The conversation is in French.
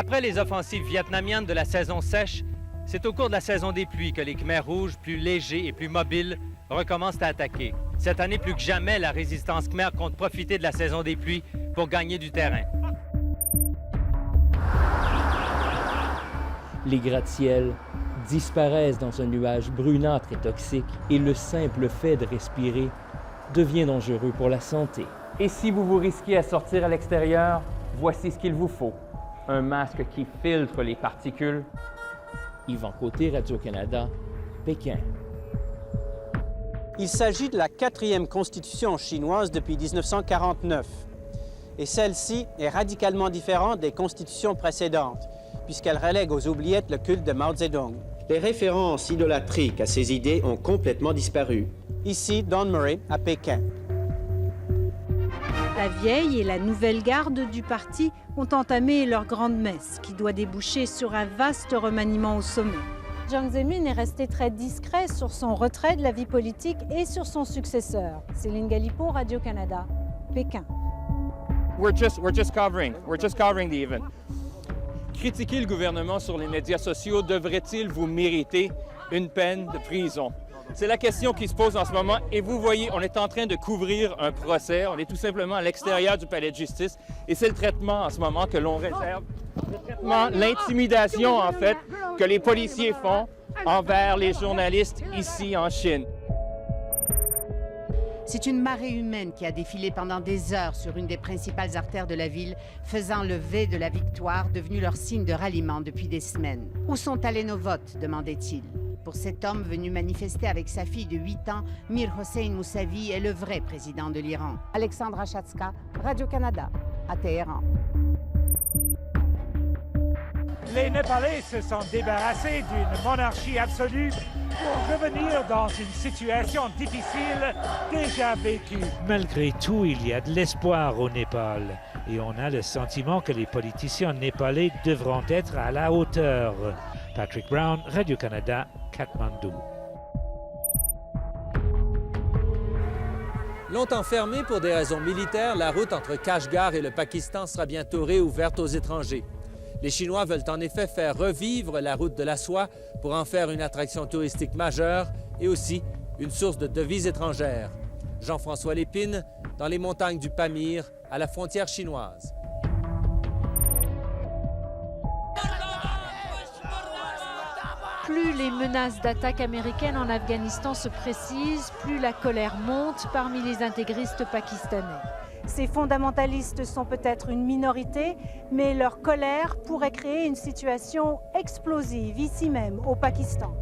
Après les offensives vietnamiennes de la saison sèche, c'est au cours de la saison des pluies que les Khmers rouges, plus légers et plus mobiles, recommencent à attaquer. Cette année, plus que jamais, la résistance khmer compte profiter de la saison des pluies pour gagner du terrain. Les gratte-ciels disparaissent dans un nuage brunâtre et toxique et le simple fait de respirer devient dangereux pour la santé. Et si vous vous risquez à sortir à l'extérieur, voici ce qu'il vous faut. Un masque qui filtre les particules. Yvan Côté, Radio-Canada, Pékin. Il s'agit de la 4e constitution chinoise depuis 1949. Et celle-ci est radicalement différente des constitutions précédentes, puisqu'elle relègue aux oubliettes le culte de Mao Zedong. Les références idolâtriques à ces idées ont complètement disparu. Ici, Don Murray, à Pékin. La vieille et la nouvelle garde du parti ont entamé leur grande messe, qui doit déboucher sur un vaste remaniement au sommet. Jiang Zemin est resté très discret sur son retrait de la vie politique et sur son successeur. Céline Galipo, Radio-Canada, Pékin. We're just covering the event. Critiquer le gouvernement sur les médias sociaux devrait-il vous mériter une peine de prison? C'est la question qui se pose en ce moment. Et vous voyez, on est en train de couvrir un procès. On est tout simplement à l'extérieur du palais de justice. Et c'est le traitement en ce moment que l'on réserve. Le traitement, l'intimidation, en fait, que les policiers font envers les journalistes ici en Chine. C'est une marée humaine qui a défilé pendant des heures sur une des principales artères de la ville, faisant le V de la victoire, devenu leur signe de ralliement depuis des semaines. « Où sont allés nos votes ?» demandait-il. Pour cet homme venu manifester avec sa fille de 8 ans, Mir Hossein Mousavi est le vrai président de l'Iran. Alexandra Chatska, Radio-Canada, à Téhéran. Les Népalais se sont débarrassés d'une monarchie absolue pour revenir dans une situation difficile déjà vécue. Malgré tout, il y a de l'espoir au Népal et on a le sentiment que les politiciens népalais devront être à la hauteur. Patrick Brown, Radio-Canada, Katmandou. Longtemps fermée pour des raisons militaires, la route entre Kashgar et le Pakistan sera bientôt réouverte aux étrangers. Les Chinois veulent en effet faire revivre la route de la soie pour en faire une attraction touristique majeure et aussi une source de devises étrangères. Jean-François Lépine, dans les montagnes du Pamir, à la frontière chinoise. Plus les menaces d'attaque américaines en Afghanistan se précisent, plus la colère monte parmi les intégristes pakistanais. Ces fondamentalistes sont peut-être une minorité, mais leur colère pourrait créer une situation explosive ici même, au Pakistan.